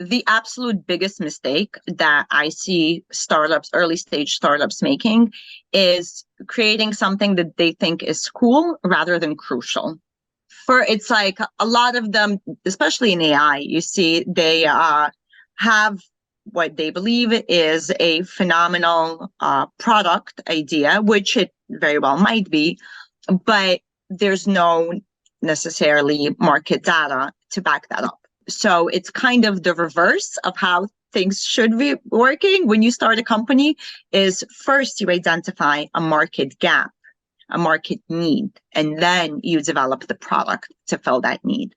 the absolute biggest mistake that I see startups, early stage startups making is creating something that they think is cool rather than crucial. It's like a lot of them, especially in AI, you see they have what they believe is a phenomenal product idea, which it very well might be, but there's no necessarily market data to back that up. So it's kind of the reverse of how things should be working when you start a company. Is first you identify a market gap, a market need, and then you develop the product to fill that need.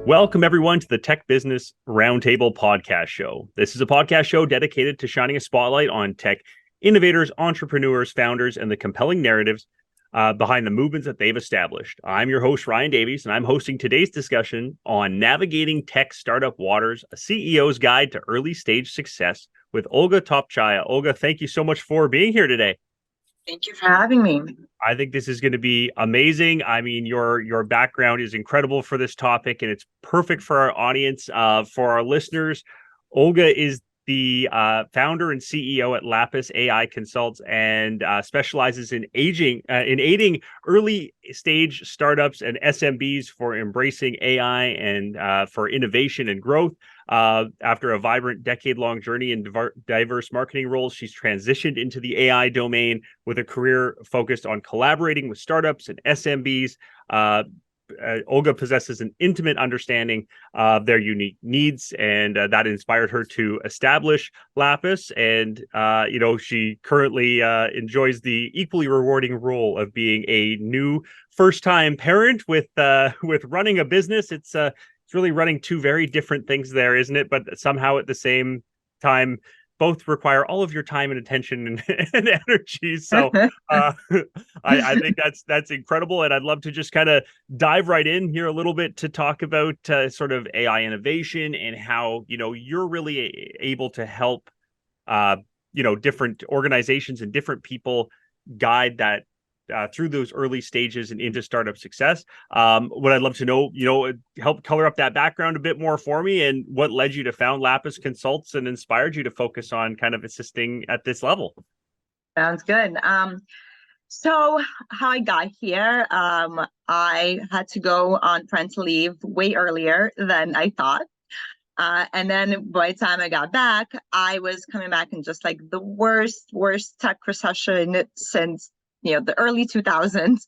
Welcome, everyone, to the Tech Business Roundtable podcast show. This is a podcast show dedicated to shining a spotlight on tech innovators, entrepreneurs, founders, and the compelling narratives behind the movements that they've established. I'm your host, Ryan Davies, and I'm hosting today's discussion on navigating tech startup waters, a CEO's guide to early stage success with Olga Topchaya. Olga, thank you so much for being here today. Thank you for having me. I think this is going to be amazing. I mean, your background is incredible for this topic, and it's perfect for our audience. For our listeners, Olga is the founder and CEO at Lapis AI Consults and specializes in aiding early stage startups and SMBs for embracing AI and for innovation and growth. After a vibrant decade-long journey in diverse marketing roles, she's transitioned into the AI domain with a career focused on collaborating with startups and SMBs. Olga possesses an intimate understanding of their unique needs, and that inspired her to establish Lapis. And she currently enjoys the equally rewarding role of being a new first-time parent with running a business. It's really running two very different things there, isn't it? But somehow at the same time, both require all of your time and attention and energy. So I think that's incredible. And I'd love to just kind of dive right in here a little bit to talk about sort of AI innovation and how, you're really able to help, different organizations and different people guide that through those early stages and into startup success. What I'd love to know, help color up that background a bit more for me, and what led you to found Lapis Consults and inspired you to focus on kind of assisting at this level. Sounds good. So how I got here, I had to go on parental leave way earlier than I thought. And then by the time I got back, I was coming back in just like the worst tech recession since the early 2000s.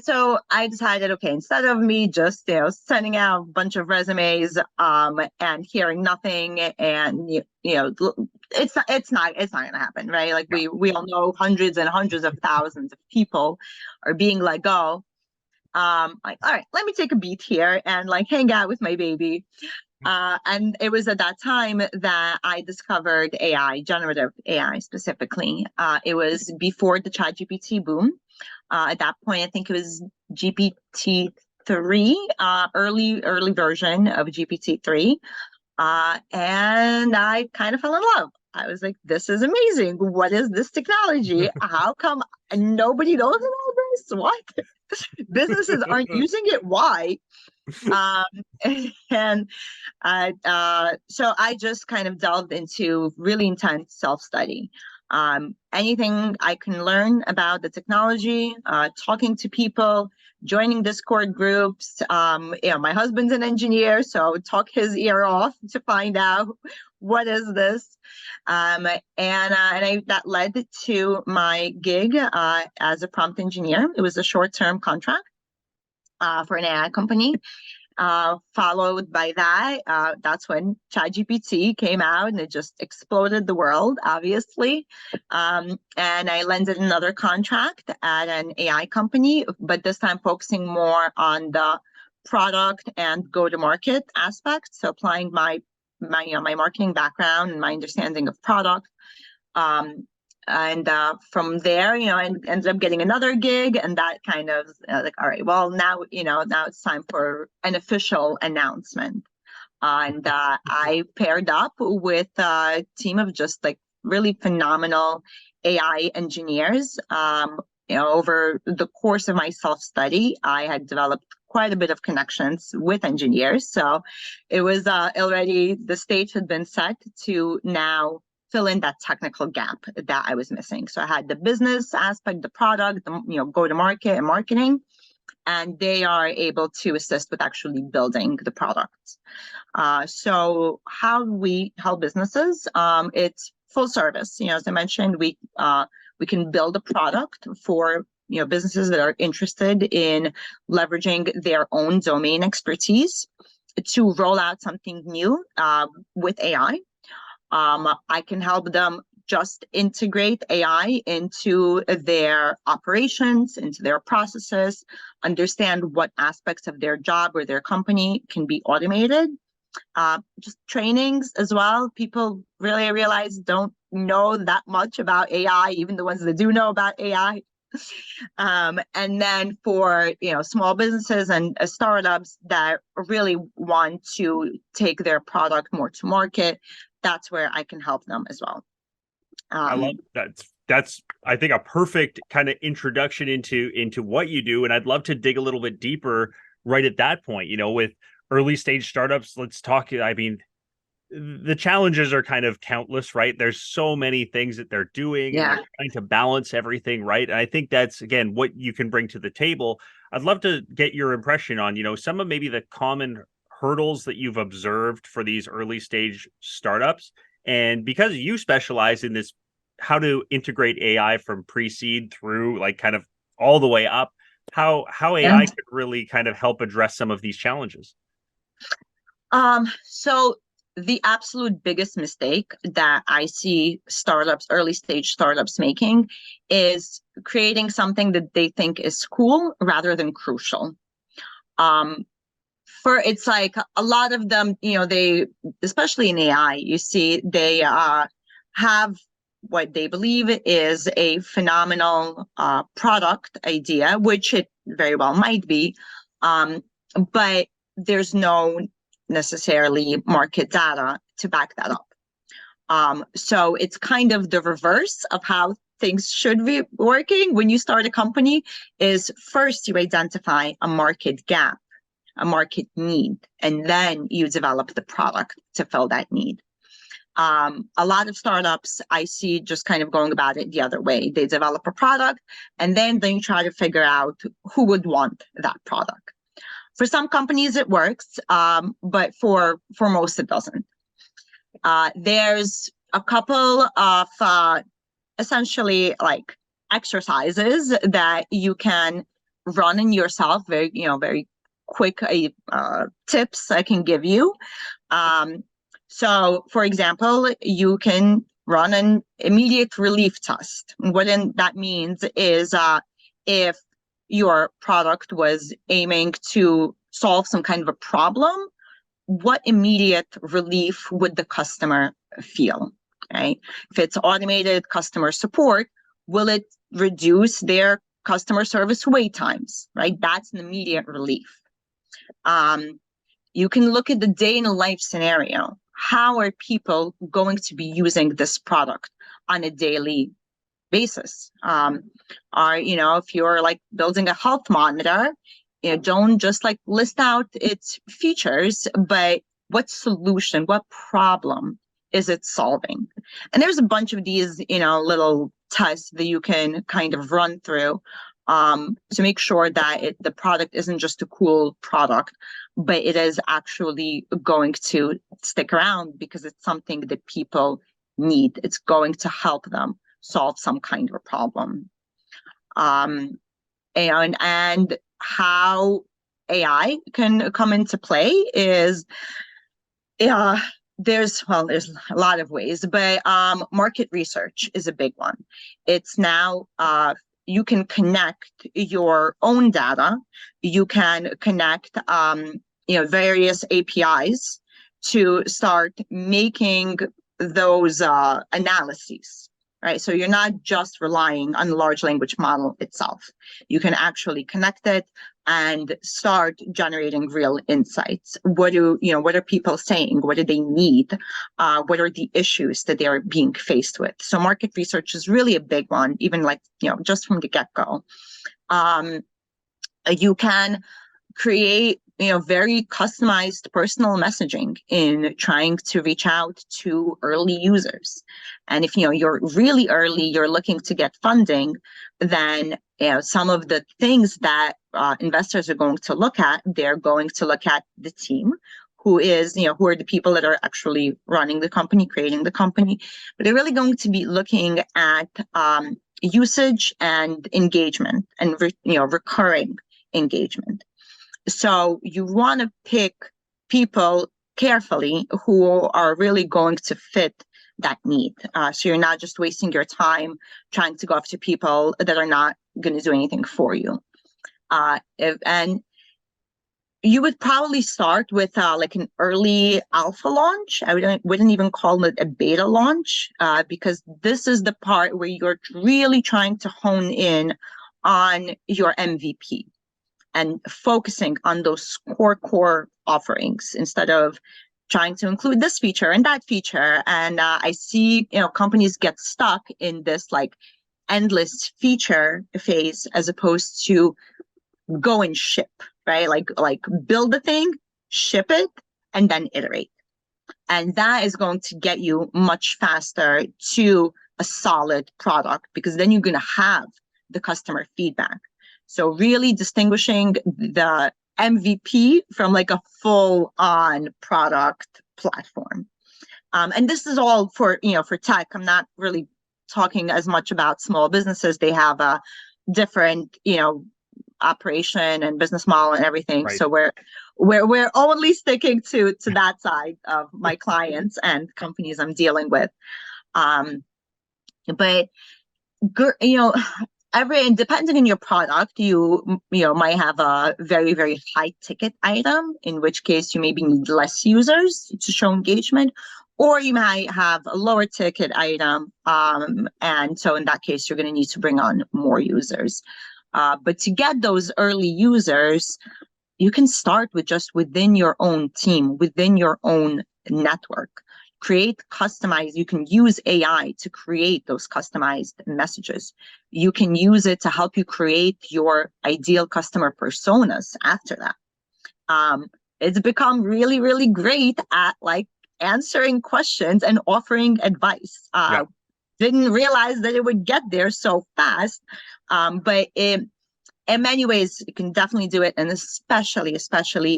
So I decided, okay, instead of me just, sending out a bunch of resumes, and hearing nothing, and, it's not going to happen, right? Like we all know hundreds and hundreds of thousands of people are being let go. Like, all right, let me take a beat here and like hang out with my baby. And it was at that time that I discovered AI, generative AI specifically. It was before the ChatGPT boom. At that point, I think it was GPT-3, early version of GPT-3. And I kind of fell in love. I was like, this is amazing. What is this technology? How come nobody knows about this? What? Businesses aren't using it. Why? So I just kind of delved into really intense self-study. Anything I can learn about the technology, talking to people, joining Discord groups. My husband's an engineer, so talk his ear off to find out what is this. That led to my gig as a prompt engineer. It was a short-term contract for an AI company. Followed by that, that's when ChatGPT came out and it just exploded the world, obviously. And I landed another contract at an AI company, but this time focusing more on the product and go-to-market aspect. So applying my marketing background and my understanding of product. And from there, I ended up getting another gig, and that kind of like, all right, well, now it's time for an official announcement. And I paired up with a team of just like really phenomenal AI engineers. Over the course of my self-study, I had developed quite a bit of connections with engineers. So it was already, the stage had been set to now fill in that technical gap that I was missing. So I had the business aspect, the product, go to market and marketing, and they are able to assist with actually building the products. So how we help businesses, it's full service. As I mentioned, we can build a product for businesses that are interested in leveraging their own domain expertise to roll out something new with AI. I can help them just integrate AI into their operations, into their processes, understand what aspects of their job or their company can be automated. Just trainings as well. People really, I realize, don't know that much about AI, even the ones that do know about AI. And then for small businesses and startups that really want to take their product more to market, that's where I can help them as well. I love that. That's I think a perfect kind of introduction into what you do, and I'd love to dig a little bit deeper right at that point. With early stage startups, let's talk. I mean, the challenges are kind of countless, right? There's so many things that they're doing, and they're trying to balance everything, right? And I think that's again what you can bring to the table. I'd love to get your impression on some of maybe the common hurdles that you've observed for these early stage startups. And because you specialize in this, how to integrate AI from pre-seed through like kind of all the way up, how AI could really kind of help address some of these challenges. So the absolute biggest mistake that I see early stage startups making is creating something that they think is cool rather than crucial. It's like a lot of them, they, especially in AI, you see they have what they believe is a phenomenal product idea, which it very well might be, but there's no necessarily market data to back that up. So it's kind of the reverse of how things should be working when you start a company. Is first you identify a market gap, a market need, and then you develop the product to fill that need. A lot of startups I see just kind of going about it the other way. They develop a product and then they try to figure out who would want that product. For some companies it works, but for most it doesn't. There's a couple of essentially like exercises that you can run in yourself, very quick tips I can give you. So for example, you can run an immediate relief test. What that means is if your product was aiming to solve some kind of a problem, what immediate relief would the customer feel? Okay. If it's automated customer support, will it reduce their customer service wait times? Right. That's an immediate relief. You can look at the day in a life scenario. How are people going to be using this product on a daily basis? If you're like building a health monitor, don't just like list out its features, but what solution, what problem is it solving? And there's a bunch of these, little tests that you can kind of run through to make sure that the product isn't just a cool product, but it is actually going to stick around because it's something that people need. It's going to help them solve some kind of a problem. And how AI can come into play is there's a lot of ways, but market research is a big one. It's now you can connect your own data. You can connect various APIs to start making those analyses. right? So you're not just relying on the large language model itself. You can actually connect it and start generating real insights. What are people saying? What do they need? What are the issues that they're being faced with? So market research is really a big one, even just from the get-go. You can create very customized personal messaging in trying to reach out to early users. And if you're really early, you're looking to get funding, then some of the things that investors are going to look at, they're going to look at the team, who are the people that are actually running the company, creating the company, but they're really going to be looking at usage and engagement and recurring engagement. So you want to pick people carefully who are really going to fit that need. So you're not just wasting your time trying to go after people that are not going to do anything for you. And you would probably start with like an early alpha launch. I wouldn't even call it a beta launch, because this is the part where you're really trying to hone in on your MVP and focusing on those core offerings instead of trying to include this feature and that feature. And I see, companies get stuck in this like endless feature phase as opposed to go and ship, right? Like build the thing, ship it, and then iterate. And that is going to get you much faster to a solid product, because then you're going to have the customer feedback. So really distinguishing the MVP from like a full-on product platform. And this is all for tech. I'm not really talking as much about small businesses. They have a different, operation and business model and everything. Right. So we're only sticking to that side of my clients and companies I'm dealing with. But depending on your product, you might have a very, very high ticket item, in which case you maybe need less users to show engagement, or you might have a lower ticket item, and so in that case you're going to need to bring on more users. But to get those early users, you can start with just within your own team, within your own network. You can use AI to create those customized messages. You can use it to help you create your ideal customer personas after that. It's become really, really great at like answering questions and offering advice. Didn't realize that it would get there so fast, but in many ways, you can definitely do it, and especially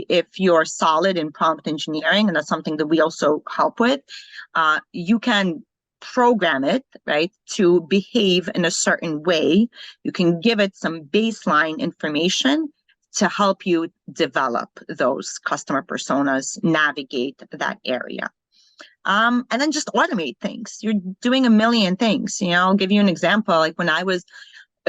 if you're solid in prompt engineering, and that's something that we also help with. You can program it, right, to behave in a certain way. You can give it some baseline information to help you develop those customer personas, navigate that area. And then just automate things. You're doing a million things. I'll give you an example. Like when I was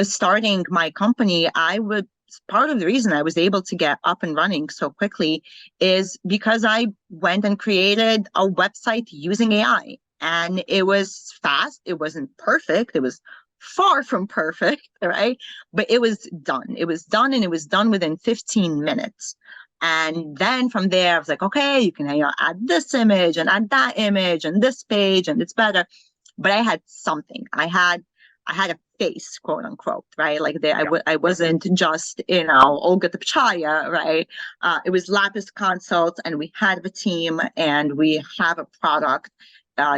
starting my company, part of the reason I was able to get up and running so quickly is because I went and created a website using AI. And it was fast. It wasn't perfect. It was far from perfect, right? But it was done. It was done, and it was done within 15 minutes. And then from there, I was like, okay, you can add this image and add that image and this page, and it's better. But I had something. I had a face, quote unquote, right? Like I wasn't just, Olga Topchaya, right? It was Lapis Consult, and we had a team, and we have a product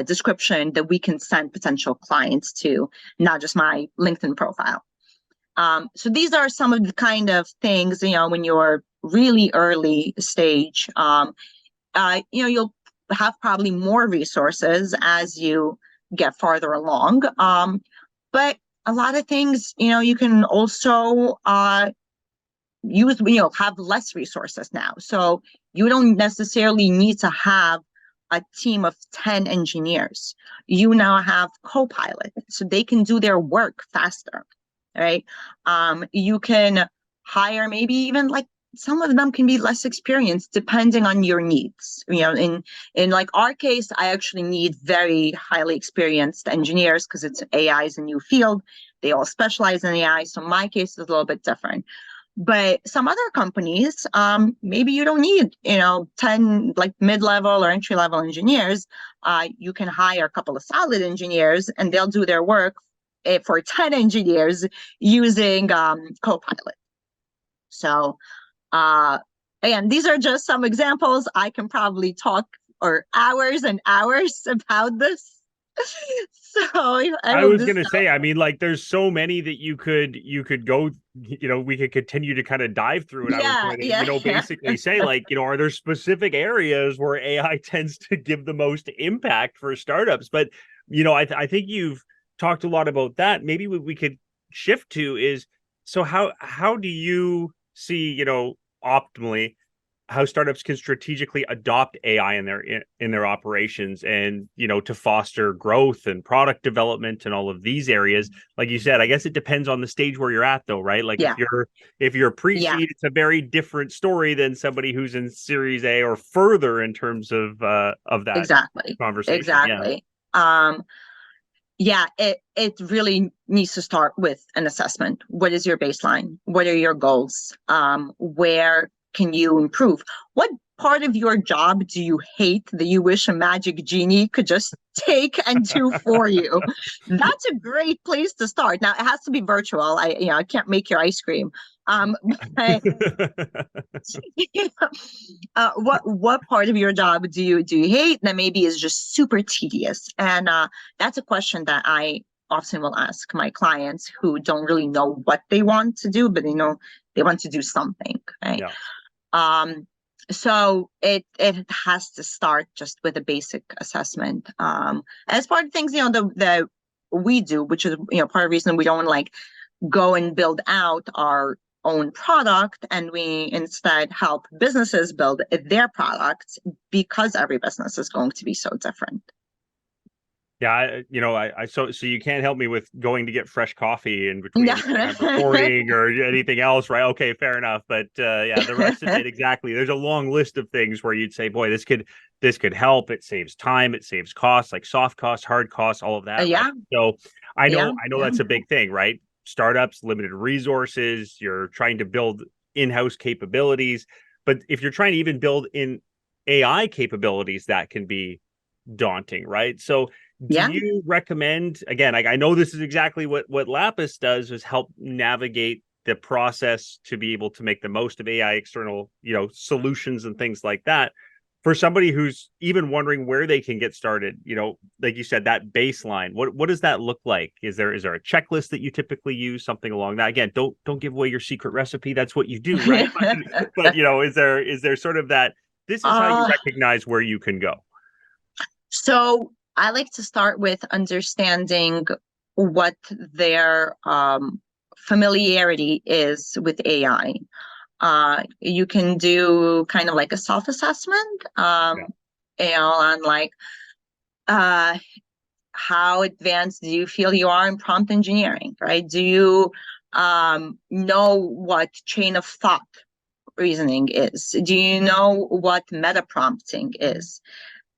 description that we can send potential clients to, not just my LinkedIn profile. So these are some of the kind of things, when you're really early stage, you'll have probably more resources as you get farther along. But a lot of things, you can also use, have less resources now. So you don't necessarily need to have a team of 10 engineers. You now have Copilot, so they can do their work faster, right? You can hire maybe even like some of them can be less experienced depending on your needs. In like our case, I actually need very highly experienced engineers because it's AI is a new field. They all specialize in AI. So my case is a little bit different. But some other companies, maybe you don't need, 10 like mid-level or entry-level engineers. You can hire a couple of solid engineers and they'll do their work for 10 engineers using Copilot. So again, these are just some examples. I can probably talk for hours and hours about this. So I was going to say, I mean, like, there's so many that you could go, we could continue to kind of dive through. And I was going to, basically say, like, are there specific areas where AI tends to give the most impact for startups? But, I think you've talked a lot about that. Maybe what we could shift to is, so how do you see, optimally how startups can strategically adopt AI in their operations and, to foster growth and product development and all of these areas? Like you said, I guess it depends on the stage where you're at, though, right? Like if you're pre-seed, it's a very different story than somebody who's in Series A or further in terms of that conversation. Exactly. It really needs to start with an assessment. What is your baseline? What are your goals? Where can you improve? What part of your job do you hate that you wish a magic genie could just take and do for you? That's a great place to start. Now, it has to be virtual. I can't make your ice cream. But, what part of your job do you hate that maybe is just super tedious? And that's a question that I often will ask my clients who don't really know what they want to do, but they know they want to do something, right? Yeah. So it has to start just with a basic assessment. As part of things, that we do, which is, part of the reason we don't like go and build out our own product, and we instead help businesses build their products, because every business is going to be so different. Yeah, so you can't help me with going to get fresh coffee in between I'm recording or anything else, right? Okay, fair enough. But the rest of it, exactly. There's a long list of things where you'd say, boy, this could help. It saves time, it saves costs, like soft costs, hard costs, all of that. Yeah. Right? So I know that's a big thing, right? Startups, limited resources, you're trying to build in-house capabilities. But if you're trying to even build in AI capabilities, that can be daunting, right? So do you recommend, again, I know this is exactly what Lapis does, is help navigate the process to be able to make the most of AI external, solutions and things like that. For somebody who's even wondering where they can get started, like you said, that baseline, what does that look like? Is there a checklist that you typically use, something along that? Again, don't give away your secret recipe. That's what you do, right? but is there sort of that, this is how you recognize where you can go? So I like to start with understanding what their familiarity is with AI. You can do kind of like a self-assessment, on like how advanced do you feel you are in prompt engineering, right? Do you know what chain of thought reasoning is? Do you know what meta prompting is?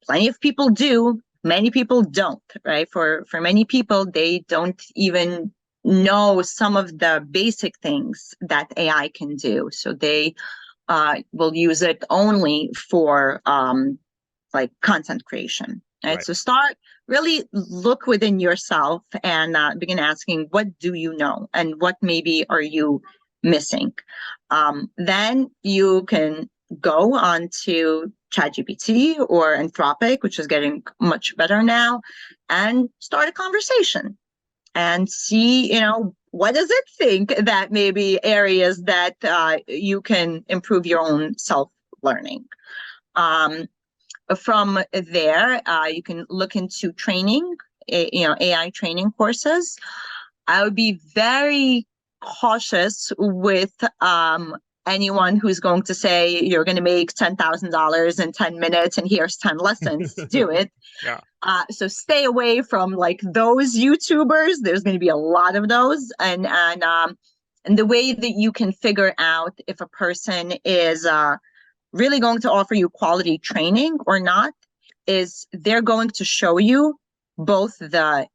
Plenty of people do. Many people don't, right? For many people, they don't even know some of the basic things that AI can do. So they will use it only for like content creation. Right? So really look within yourself and begin asking, what do you know? And what maybe are you missing? Then you can go on to ChatGPT or Anthropic, which is getting much better now, and start a conversation and see, what does it think that maybe areas that you can improve your own self-learning. From there, you can look into training, AI training courses. I would be very cautious with anyone who's going to say you're going to make $10,000 in 10 minutes and here's 10 lessons to do it. So stay away from like those YouTubers. There's going to be a lot of those, and And the way that you can figure out if a person is really going to offer you quality training or not is they're going to show you both the,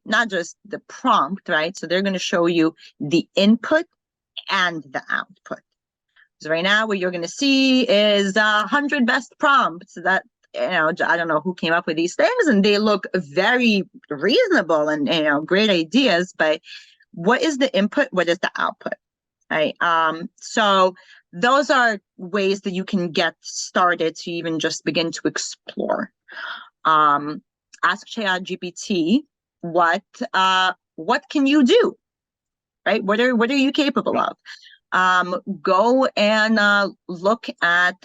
not just the prompt, right? So they're going to show you the input and the output. So right now what you're going to see is 100 best prompts that, I don't know who came up with these things, and they look very reasonable and, great ideas, but what is the input? What is the output? Right. So those are ways that you can get started to even just begin to explore. Ask ChatGPT what can you do? Right? What are you capable of? Go and look at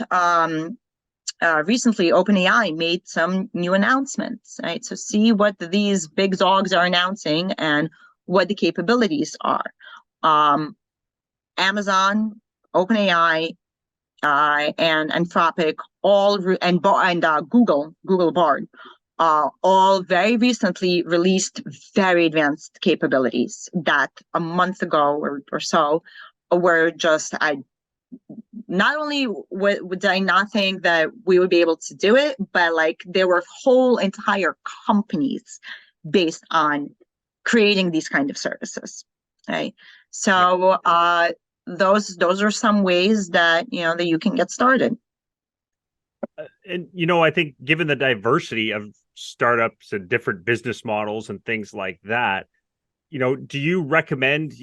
recently OpenAI made some new announcements, right? So see what these big dogs are announcing and what the capabilities are. Amazon, OpenAI, and Anthropic, and Google Bard, all very recently released very advanced capabilities that a month ago or so were just, not only would I not think that we would be able to do it, but like there were whole entire companies based on creating these kind of services. Okay, so those are some ways that that you can get started. And I think given the diversity of startups and different business models and things like that, do you recommend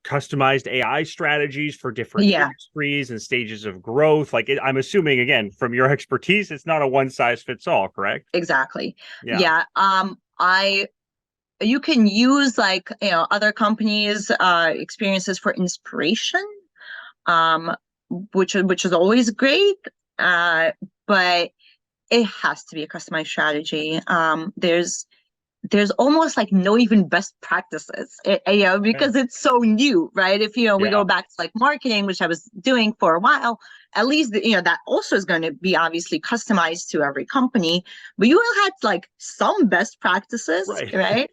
customized AI strategies for different industries and stages of growth? Like I'm assuming, again, from your expertise, it's not a one size fits all, correct? Exactly. Yeah. You can use like, other companies' experiences for inspiration, which is always great. But it has to be a customized strategy. There's almost like no even best practices, because it's so new, right? If, we go back to like marketing, which I was doing for a while, at least, that also is going to be obviously customized to every company, but you will have like some best practices, right?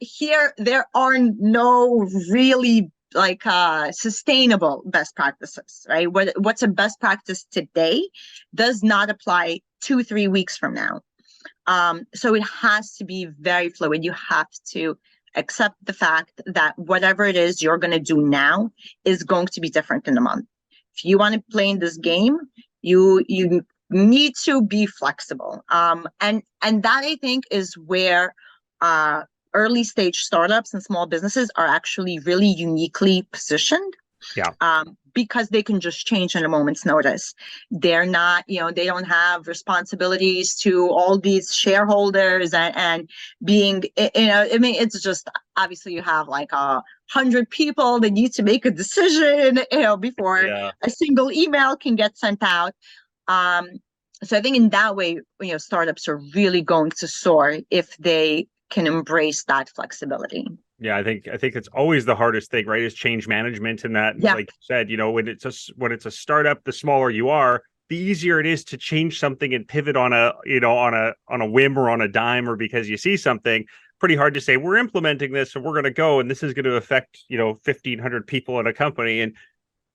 Here, there are no really like sustainable best practices, right? What's a best practice today does not apply 2-3 weeks from now. So it has to be very fluid. You have to accept the fact that whatever it is you're going to do now is going to be different in a month. If you want to play in this game, you need to be flexible. And that, I think, is where early stage startups and small businesses are actually really uniquely positioned. Because they can just change in a moment's notice. They're not, they don't have responsibilities to all these shareholders and being, I mean, it's just, obviously you have like 100 people that need to make a decision, before a single email can get sent out. So I think in that way, startups are really going to soar if they can embrace that flexibility. Yeah, I think it's always the hardest thing, right? Is change management, and that, like you said, when it's a startup, the smaller you are, the easier it is to change something and pivot on a whim or on a dime, or because you see something. Pretty hard to say we're implementing this and we're going to go and this is going to affect 1,500 people in a company, and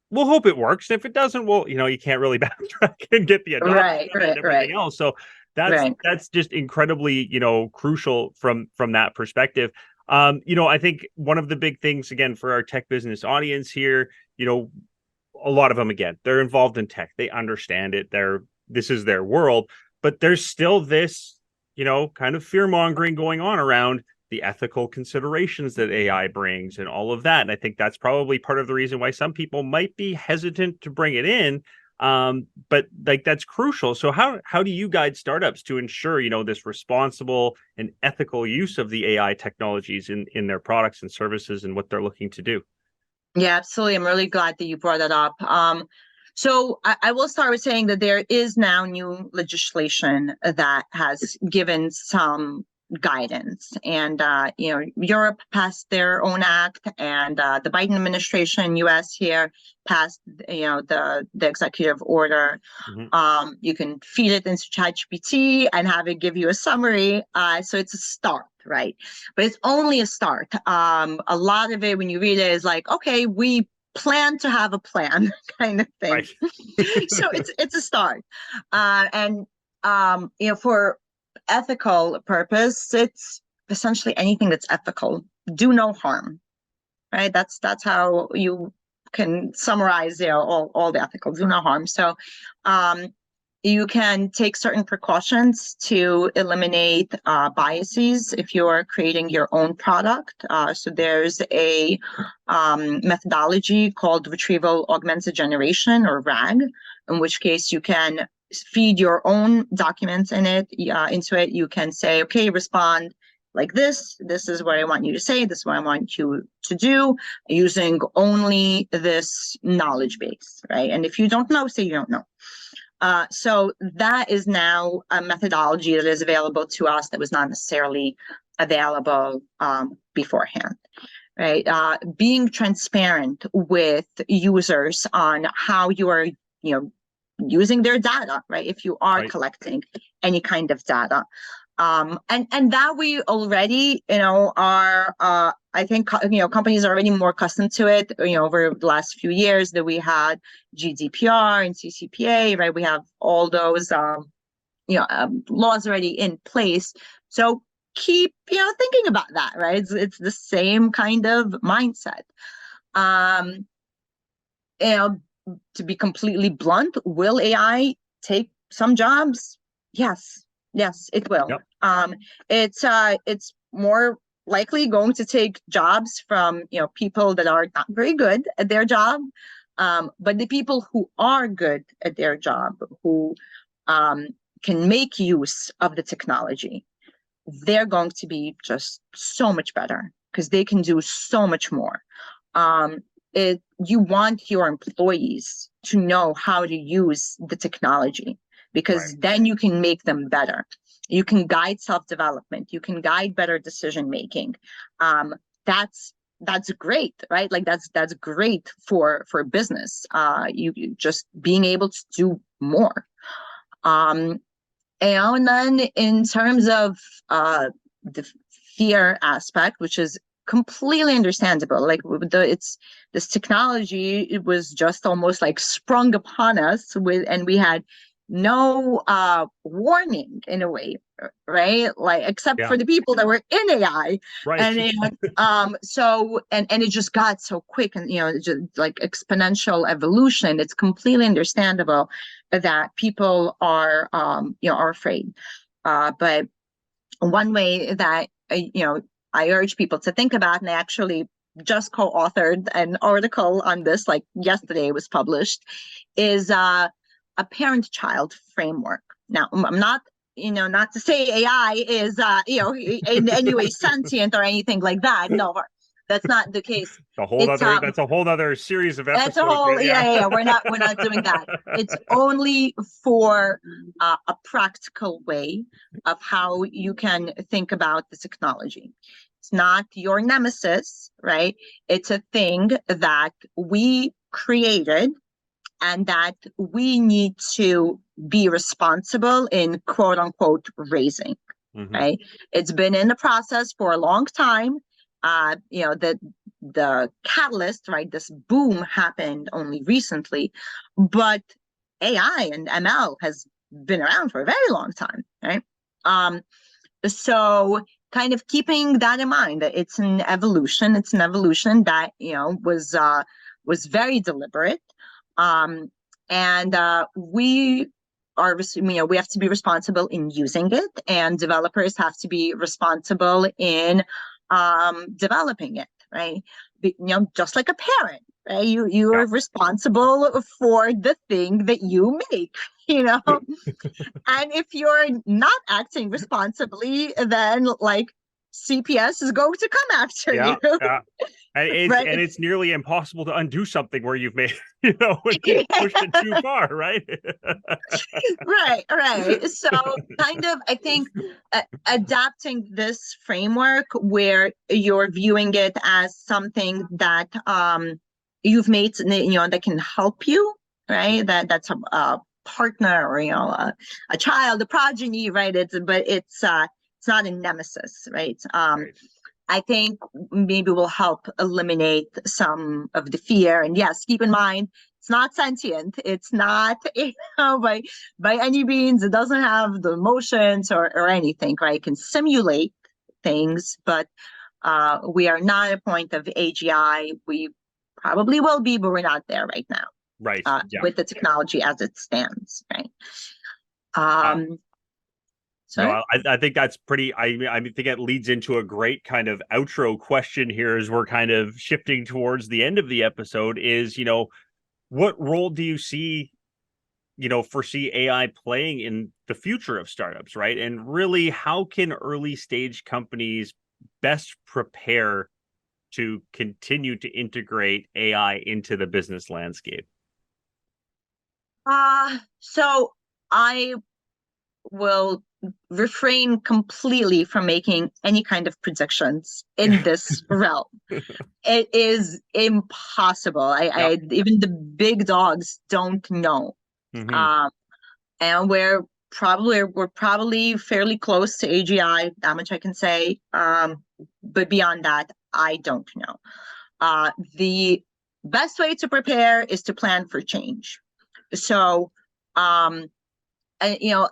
we'll hope it works. If it doesn't, well, you can't really backtrack and get the adoption and everything else. So that's just incredibly crucial from that perspective. I think one of the big things, again, for our tech business audience here, a lot of them, again, they're involved in tech. They understand it. This is their world, but there's still this, kind of fear mongering going on around the ethical considerations that AI brings and all of that. And I think that's probably part of the reason why some people might be hesitant to bring it in. But like that's crucial. So how do you guide startups to ensure, this responsible and ethical use of the AI technologies in their products and services and what they're looking to do? Yeah, absolutely. I'm really glad that you brought that up. So I will start with saying that there is now new legislation that has given some guidance, and Europe passed their own act, and the Biden administration, U.S. here, passed the executive order. You can feed it into ChatGPT and have it give you a summary. So it's a start, right? But it's only a start. A lot of it, when you read it, is like, okay, we plan to have a plan kind of thing. Right. So it's a start. And for ethical purpose, it's essentially anything that's ethical. Do no harm, right? That's how you can summarize, all the ethical. Do no harm. So you can take certain precautions to eliminate biases if you're creating your own product. So there's a methodology called retrieval augmented generation, or RAG, in which case you can feed your own documents into it. You can say, okay, respond like this. This is what I want you to say. This is what I want you to do, using only this knowledge base, right? And if you don't know, say you don't know. So that is now a methodology that is available to us that was not necessarily available beforehand, right? Being transparent with users on how you are, using their data, right? If you are collecting any kind of data. And that we already, are, I think, companies are already more accustomed to it, over the last few years that we had GDPR and CCPA, right? We have all those, laws already in place. So keep, thinking about that, right? It's the same kind of mindset. To be completely blunt, will AI take some jobs? Yes, it will. Yep. It's more likely going to take jobs from people that are not very good at their job, but the people who are good at their job, who can make use of the technology, they're going to be just so much better because they can do so much more. You want your employees to know how to use the technology, because then you can make them better. You can guide self-development. You can guide better decision making. That's great, right? Like that's great for business. You just being able to do more. And then in terms of the fear aspect, which is completely understandable, like this technology, it was just almost like sprung upon us and we had no warning in a way, right? Like except for the people that were in AI, and so it just got so quick, and just like exponential evolution. It's completely understandable that people are are afraid, but one way that I urge people to think about, and I actually just co-authored an article on this, like yesterday it was published, is a parent-child framework. Now, I'm not, not to say AI is, in any way sentient or anything like that. No, that's not the case. That's a whole other series of episodes. That's a whole, yeah. We're not doing that. It's only for a practical way of how you can think about the technology. It's not your nemesis, right? It's a thing that we created and that we need to be responsible in, quote unquote, raising, right? It's been in the process for a long time. The catalyst, right? This boom happened only recently, but AI and ML has been around for a very long time, right? So kind of keeping that in mind, that it's an evolution. It's an evolution that was very deliberate, and we are, we have to be responsible in using it, and developers have to be responsible in developing it, right? Just like a parent, right? You are responsible for the thing that you make, and if you're not acting responsibly, then like CPS is going to come after you. And it's nearly impossible to undo something where you've made, when you've pushed it too far, right? Right. So kind of, I think, adapting this framework where you're viewing it as something that you've made, that can help you, right? That's a partner, or a child, a progeny, right? It's not a nemesis, right? Right. I think maybe will help eliminate some of the fear. And yes, keep in mind, it's not sentient. It's not, by any means, it doesn't have the emotions or anything, right? It can simulate things, but we are not at a point of AGI. We probably will be, but we're not there right now. Right. Yeah. With the technology as it stands, right? Uh, Sorry? no, I think that's pretty. I think it leads into a great kind of outro question here as we're kind of shifting towards the end of the episode. Is what role do you see, foresee AI playing in the future of startups, right? And really, how can early stage companies best prepare to continue to integrate AI into the business landscape? So I will refrain completely from making any kind of predictions in this realm. It is impossible. Yep. I even the big dogs don't know. Mm-hmm. Um, and we're probably fairly close to AGI, that much I can say. But beyond that, I don't know. The best way to prepare is to plan for change. So, um, and,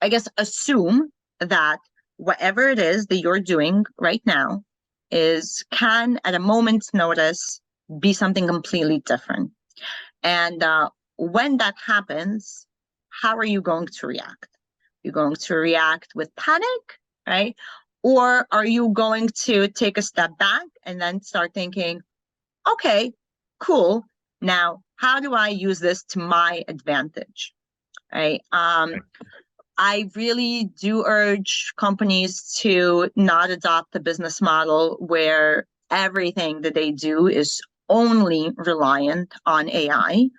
I guess assume that whatever it is that you're doing right now can at a moment's notice be something completely different. And when that happens, how are you going to react? You're going to react with panic, right? Or are you going to take a step back and then start thinking, okay, cool. Now, how do I use this to my advantage? Right. I really do urge companies to not adopt a business model where everything that they do is only reliant on AI.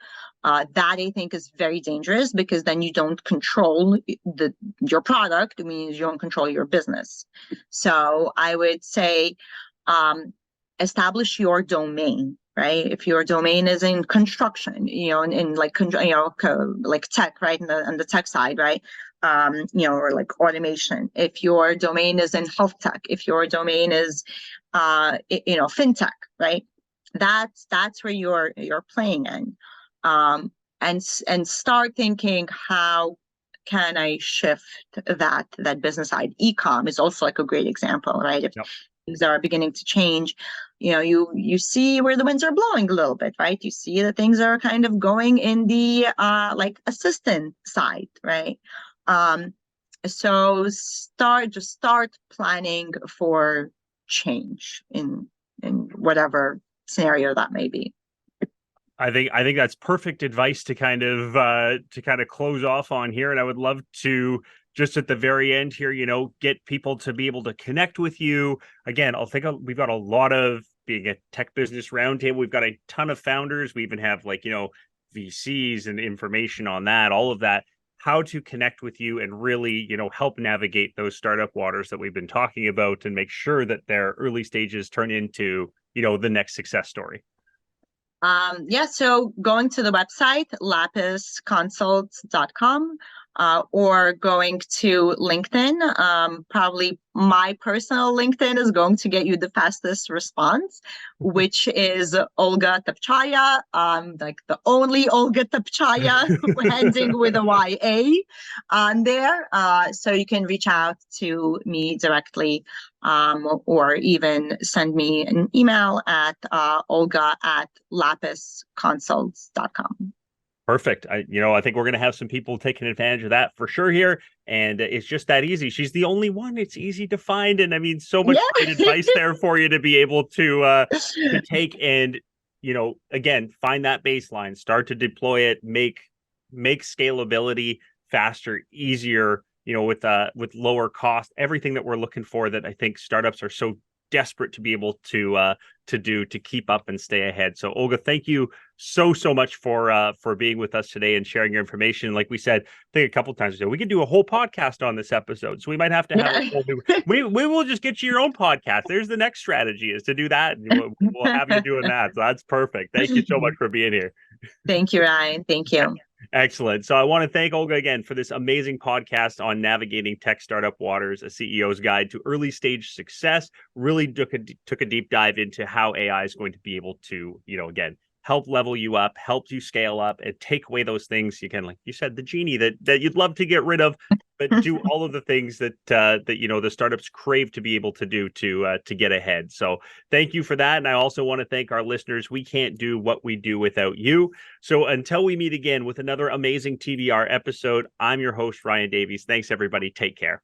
That I think is very dangerous because then you don't control your product. It means you don't control your business. So I would say establish your domain. Right. If your domain is in construction, in like like tech, right, in the tech side, right, or like automation. If your domain is in health tech, if your domain is, fintech, right, that's where you're playing in, and start thinking, how can I shift that business side? E-com is also like a great example, right? If Yep. things are beginning to change, you see where the winds are blowing a little bit, right? You see that things are kind of going in the like assistant side, right? So start planning for change in whatever scenario that may be. I think that's perfect advice to kind of close off on here. And I would love to just at the very end here, get people to be able to connect with you. Again, we've got a lot of being a tech business roundtable. We've got a ton of founders. We even have VCs and information on that, all of that, how to connect with you and really, help navigate those startup waters that we've been talking about and make sure that their early stages turn into, the next success story. So going to the website, lapisconsults.com, or going to LinkedIn. Probably my personal LinkedIn is going to get you the fastest response, which is Olga Topchaya. Like the only Olga Topchaya, ending with a YA on there. So you can reach out to me directly, or even send me an email at olga@lapisconsults.com. Perfect. I think we're going to have some people taking advantage of that for sure here. And it's just that easy. She's the only one. It's easy to find. And I mean, so much great advice there for you to be able to take and, again, find that baseline, start to deploy it, make scalability faster, easier, with lower cost, everything that we're looking for that I think startups are so desperate to be able to do to keep up and stay ahead. So Olga, thank you so much for being with us today and sharing your information. Like we said, I think a couple of times ago, we could do a whole podcast on this episode. So we might have to have we will just get you your own podcast. There's the next strategy, is to do that. And we'll have you doing that. So that's perfect. Thank you so much for being here. Thank you, Ryan. Thank you. Excellent. So I want to thank Olga again for this amazing podcast on navigating tech startup waters, a CEO's guide to early stage success. Really took a deep dive into how AI is going to be able to, again, help level you up, help you scale up, and take away those things, again, like you said, the genie that you'd love to get rid of, but do all of the things that the startups crave to be able to do to get ahead. So thank you for that. And I also want to thank our listeners. We can't do what we do without you. So until we meet again with another amazing TDR episode, I'm your host, Ryan Davies. Thanks, everybody. Take care.